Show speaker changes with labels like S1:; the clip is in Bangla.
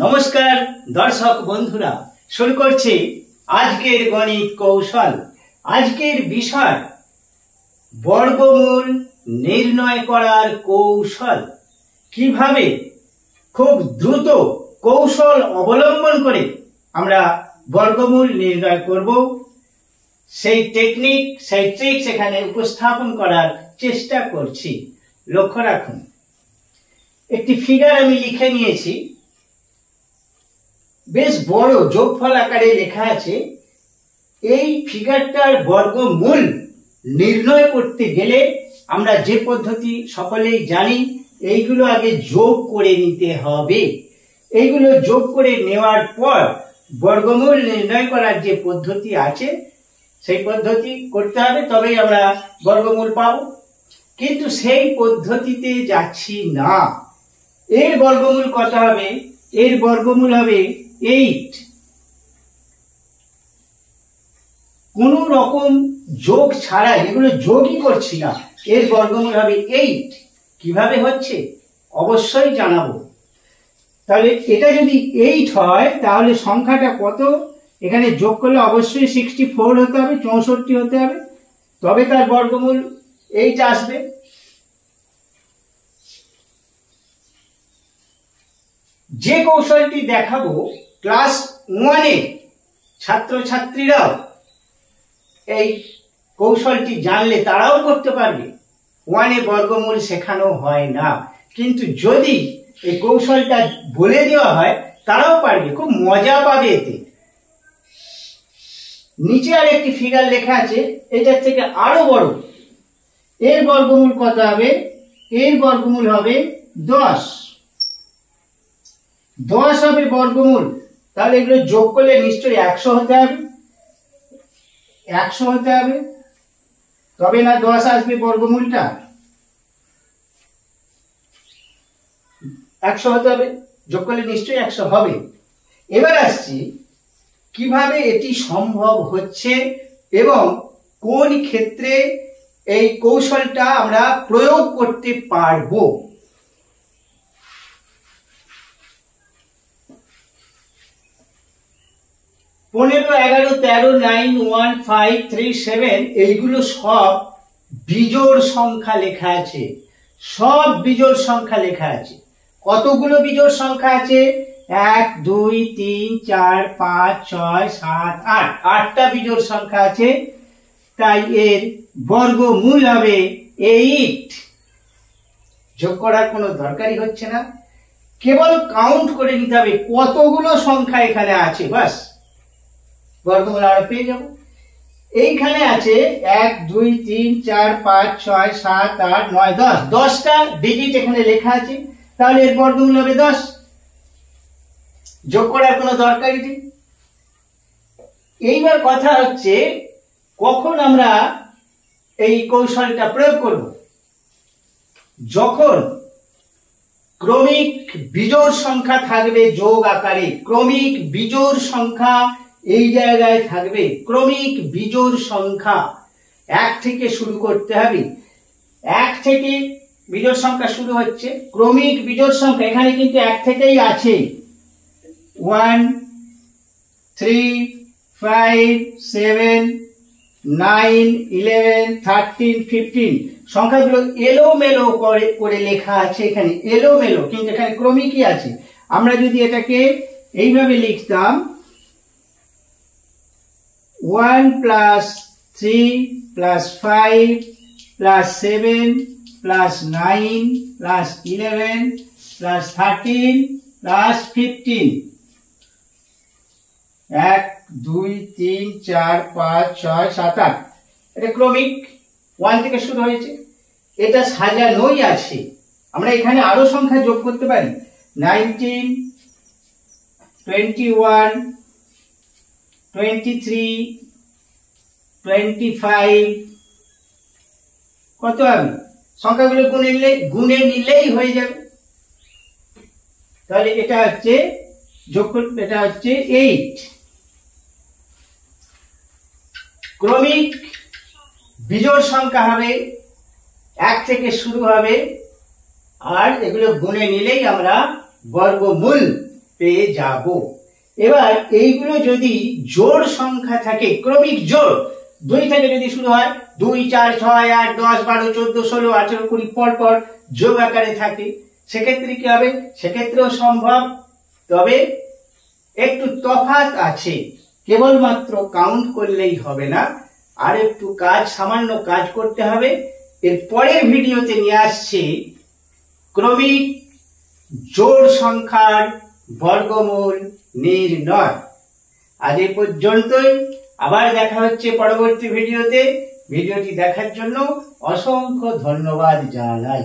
S1: নমস্কার দর্শক বন্ধুরা, শুরু করছি আজকের গণিত কৌশল। আজকের বিষয় বর্গমূল নির্ণয় করার কৌশল। কিভাবে খুব দ্রুত কৌশল অবলম্বন করে আমরা বর্গমূল নির্ণয় করব, সেই টেকনিক, সেই ট্রিক্স এখানে উপস্থাপন করার চেষ্টা করছি। লক্ষ্য রাখুন, একটি ফিগার আমি লিখে নিয়েছি, বেশ বড় যোগফল আকারে লেখা আছে। এই ফিগারটার বর্গমূল নির্ণয় করতে গেলে আমরা যে পদ্ধতি সকলেই জানি, এইগুলো আগে যোগ করে নিতে হবে। এইগুলো যোগ করে নেওয়ার পর বর্গমূল নির্ণয় করার যে পদ্ধতি আছে সেই পদ্ধতি করতে হবে, তবেই আমরা বর্গমূল পাব। কিন্তু সেই পদ্ধতিতে যাচ্ছি না। এর বর্গমূল কত হবে? এর বর্গমূল হবে 8। কোন রকম যোগ ছাড়াই, এগুলো যোগই করছি না, এর বর্গমূল হবে 8। কিভাবে হচ্ছে অবশ্যই জানাবো। তাহলে এটা যদি 8 হয় তাহলে সংখ্যাটা কত? এখানে যোগ করলে অবশ্যই 64 হতে হবে, 64 হতে হবে, তবে তার বর্গমূল 8 আসবে। যে কৌশলটি দেখাবো ক্লাস 1-এ ছাত্রছাত্রীরাও এই কৌশলটি জানলে তারাও করতে পারবে। 1-এ বর্গমূল শেখানো হয় না, কিন্তু যদি এই কৌশলটা বলে দেওয়া হয় তারাও পারবে, খুব মজা পাবে এতে। নিচে আর একটি ফিগার লেখা আছে, এটার থেকে আরো বড়। এর বর্গমূল কত হবে? এর বর্গমূল হবে 10। 10 হবে বর্গমূল। তাহলে এগুলো যোগ করলে নিশ্চয়ই 100 হতে হবে, 100 হতে হবে, তবে না 10 আসবে বর্গমূলটা। 100 হতে হবে, যোগ করলে নিশ্চয়ই 100 হবে। এবার আসছি কিভাবে এটি সম্ভব হচ্ছে এবং কোন ক্ষেত্রে এই কৌশলটা আমরা প্রয়োগ করতে পারবো। পনেরো, 11, 13, 9, 1, 5, 3, 7 এইগুলো সব বিজোড় সংখ্যা লেখা আছে, সব বিজোড় সংখ্যা লেখা আছে। কতগুলো বিজোড় সংখ্যা আছে? 1, 2, 3, 4, 5, 6, 7, 8, 8টা বিজোড় সংখ্যা আছে। তাই এর বর্গমূল হবে 8। যোগ করার কোনো দরকারই হচ্ছে না, কেবল কাউন্ট করে নিতে হবে কতগুলো সংখ্যা এখানে আছে, বাস বর্গমূল আমরা পেয়ে যাব। এইখানে আছে 1, 2, 3, 4, 5, 6, 7, 8, 9, 10, 10টা ডিজিট এখানে লেখা আছে, তাহলে এর বর্গমূল হবে 10। যোগ করার কোনো দরকারই নেই। এইবার কথা হচ্ছে কখন আমরা এই কৌশলটা প্রয়োগ করব? যখন ক্রমিক বিজোড় সংখ্যা থাকবে যোগ আকারে। ক্রমিক বিজোড় সংখ্যা এই জায়গায় থাকবে। ক্রমিক বিজোড় সংখ্যা 1 থেকে শুরু করতে হবে। 1 থেকে বিজোড় সংখ্যা শুরু হচ্ছে। ক্রমিক বিজোড় সংখ্যা এখানে কিন্তু 1 থেকেই আছে। 1, 3, 5, 7, 9, 11, 13, 15 সংখ্যাগুলো এলোমেলো করে লেখা আছে এখানে, এলোমেলো, কিন্তু এখানে ক্রমিকই আছে। আমরা যদি এটাকে এইভাবে লিখতাম 1 + 3 + 5 + 7 + 9 + 11 + 13 + 15 1, 2, 3, 4, 5, 6, 7, 8 এটা ক্রমিক 1 থেকে শুরু হয়েছে। এটা সাজানোই আছে। আমরা এখানে আরো সংখ্যা যোগ করতে পারি। 19, 21, 23, 25 কত হবে? সংখ্যাগুলো গুণে নিলেই হয়ে যাবে। তাহলে এটা হচ্ছে যোগ করতে, এটা হচ্ছে 8। ক্রমিক বিজোড় সংখ্যা হবে 1 থেকে শুরু হবে, আর এগুলো গুণে নিলেই আমরা বর্গমূল পেয়ে যাব। এবার এইগুলো যদি জোড় সংখ্যা থাকে, ক্রমিক জোড়, 2 থেকে যদি শুরু হয়, 2, 4, 6, 8, 10, 12, 14, 16, 18, 20 পর পর যোগ আকারে থাকে, সেক্ষেত্রে কি হবে? সেক্ষেত্রেও সম্ভব, তবে একটু তফাৎ আছে। কেবলমাত্র কাউন্ট করলেই হবে না, আর একটু সামান্য কাজ করতে হবে। এর পরের ভিডিওতে নিয়ে আসছি ক্রমিক জোড় সংখ্যার বর্গমূল নির্ণয়। আজ এই পর্যন্তই, আবার দেখা হচ্ছে পরবর্তী ভিডিওতে। ভিডিওটি দেখার জন্য অসংখ্য ধন্যবাদ জানাই।